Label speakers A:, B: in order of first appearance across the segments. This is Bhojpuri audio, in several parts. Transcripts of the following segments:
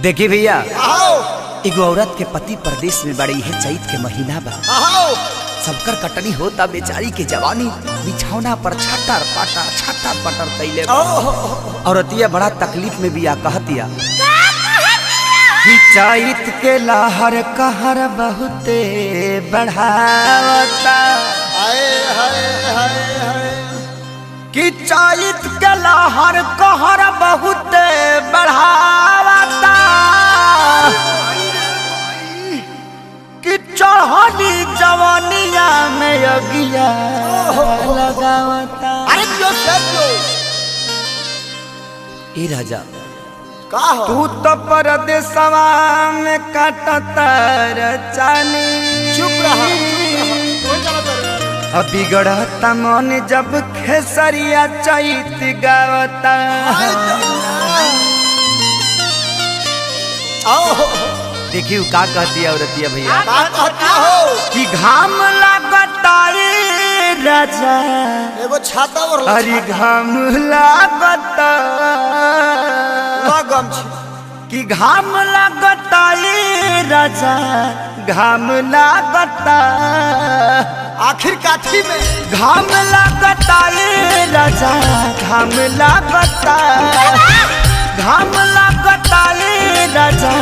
A: देखी भैया, एगो औरत के पति परदेश में बड़ी है, चैत के महीना बा, सबकर कटनी होता, बेचारी के जवानी बिछौना पर छटर पटर कैले। औरतिया बड़ा तकलीफ में बिया, कहतिया कि चैत के लहर कहर बहुते बढ़ावता, कि चैत के लहर कहर बहुते बढ़ावता, कि चढ़नी जवानिया में अगिया लगावता।
B: अरे क्यों
A: ए राजा
B: का हो?
A: तू तो परदेसवा में काटतर चानी,
B: चुप रहा।
A: बिगड़ता मन जब खेसरिया चैत गावता। देखियो का कहती है औरतिया भैया, कि घाम लगता रे राजा,
B: एगो छाता और
A: अरे घाम लगता, कि घाम लगता रे राजा, घाम लगता,
B: आखिर काठी में
A: घाम लगता रे राजा, घाम लगता, घाम लगता रे राजा,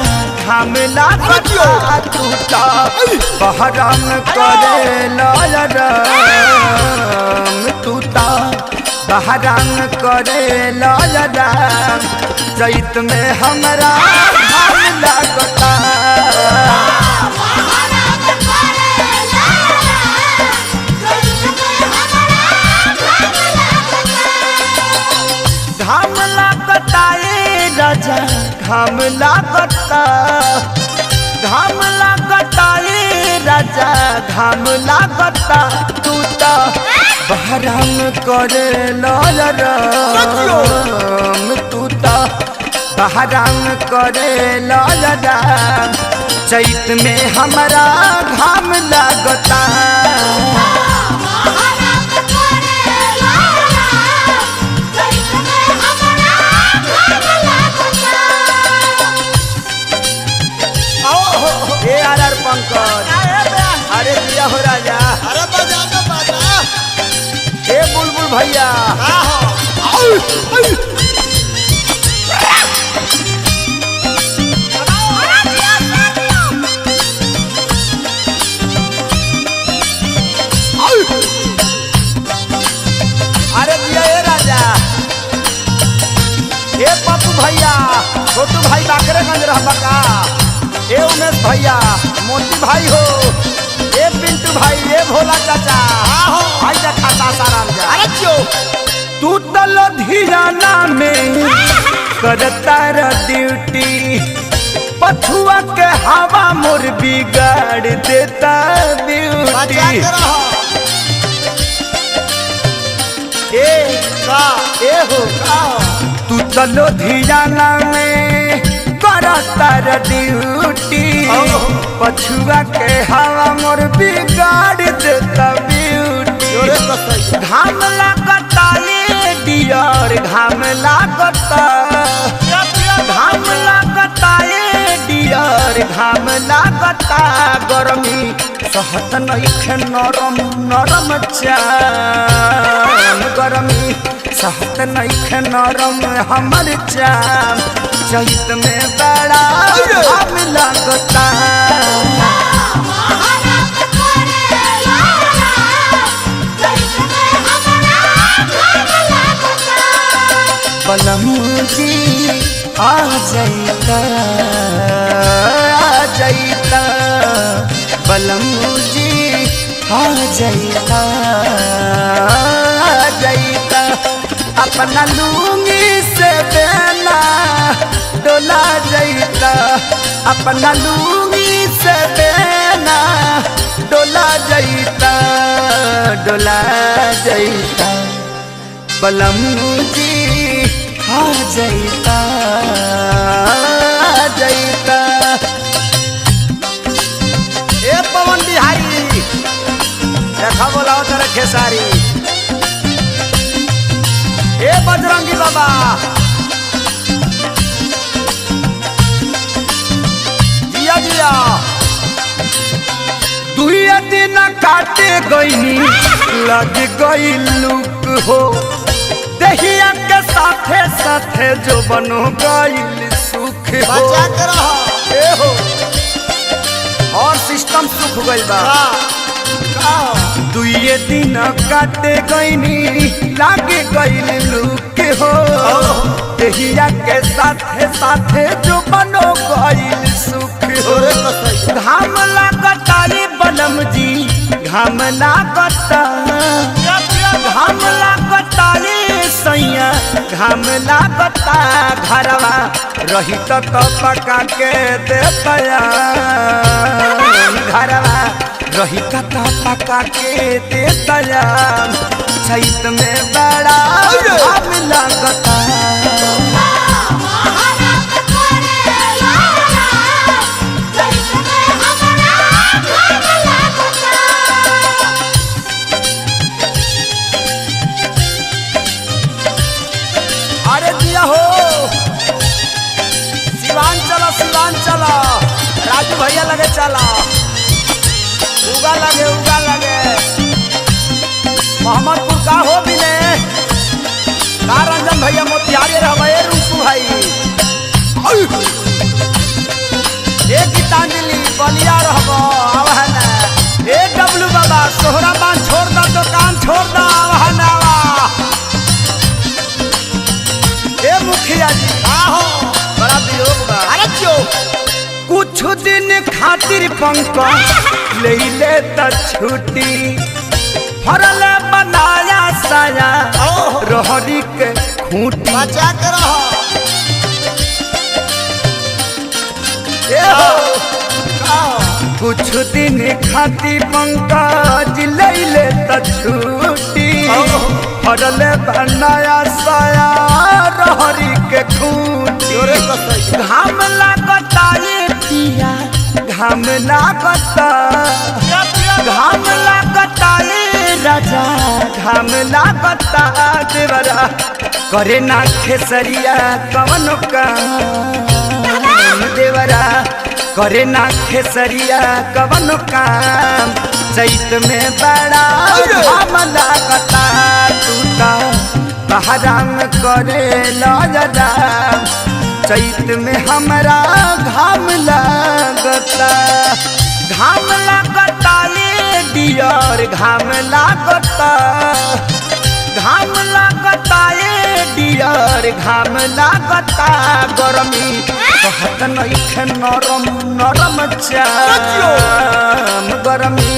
A: घाम लगता, टूटा बहराम करे लाल राम, टूटा बहराम करे लाल राम, चैत में हमरा घाम लगता। घाम लगता ए राजा, घाम लगता, घाम लगता ए राजा, घाम लगता, तू तो बहराम करे लाल राम, तू तो बहराम करे लाल राम, चैत में हमरा घाम लगता। पंकज, अरे दिया हो राजा,
B: अरे बजा बाजा,
A: ए बुलबुल भैया, अरे दिया ए राजा, ए पप्पू भैया, छोटू भाई बाकरेगंज रहबा का, ए उमेश भैया, मोती भाई हो, ए पिंटू भाई, ए भोला चाचा, भाई देखा सासाराम जा।
B: अरे क्यों
A: तू तो लुधियाना में करता ड्यूटी, पछुआ के हवा मोर बिगाड़ देता ब्यूटी। ए हो तू तो लुधियाना में करता ड्यूटी, पछुआ के हवा मोर बिगाड़ देता ब्यूटी। घाम लगता ये डियर, घाम लगता, घाम लगता ये डियर, घाम लगता, गरमी सहत नइखे नरम नरम चाम, गरमी सहत नइखे नरम हमर चाम, चैत में बड़ा घाम लगता। बलमू जी आ जाइता, आ जाइता, बलमू जी आ जाइता, आ जाइता, अपना लूंगी से बेना डोला जाइता, अपना लूंगी से बेना डोला जाइता, डोला जाइता, बलमू जी आ जाइता, आ जाइता। ए पवन बिहारी देखा बोलाओ तेरे खेसारी, ए बजरंगी बाबा, दिन काटे गईनी लग गई लुक हो दहिया के साथे साथे जो बनो गईल सुख हो
B: बचा के रहो
A: ए हो और सिस्टम सुख गइल बा दुए दिन काटे गईनी लागे गईल लुक हो दहिया के साथे साथे जो बनो गईल सुख हो घाम लागता रे बलम जी घाम लागता घाम लागता रे सैया घाम लागता घरवा रही तो पका के देतया घरवा रही तो पका के देतया चैत में बड़ा घाम लागता अरे दिया हो सिवान चला राजू भैया लगे चला उगा लगे मोहम्मदपुर का हो भी ने का रंजन भैया मोतिहारी रहे रूपू भाई एक गीतांजलि बलिया रहब आव है ना ए डब्लू बाबा सोहरा बांध छोड़ दा दुकान छोड़ दा आव है ना ए मुखिया जी
B: आहो
A: बड़ा वियोग बा
B: अरे क्यों
A: कुछ दिन खातिर पंकज ले ले त छुट्टी फरल बनाया साया रहरी के खूंटी
B: बचा के रहो
A: ए हो कुछ दिन खातिर पंकज ले ले त छुट्टी फरल बनाया साया रहरी के खूंटी घाम लागता ये पिया घाम लागता ये राजा घाम लागता देवरा करे ना खेसरिया कवन काम देवरा करे ना खेसरिया कवन काम चैत में बड़ा घाम लागता टूटा बहराम करे लजरा चैत में हमरा घाम लागता ये डियर घाम लागता ये डियर घाम लागता गरमी कहत नइखे नरम चाम गरमी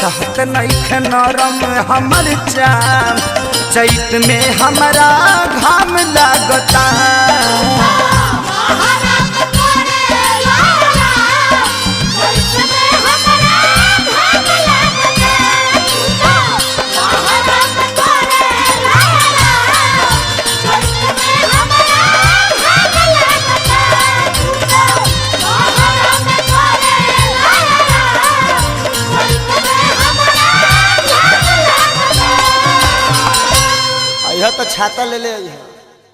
A: सहत नइखे नरम हमर चाम चैत में हमरा घाम लागता
B: यह तो छाता ले ले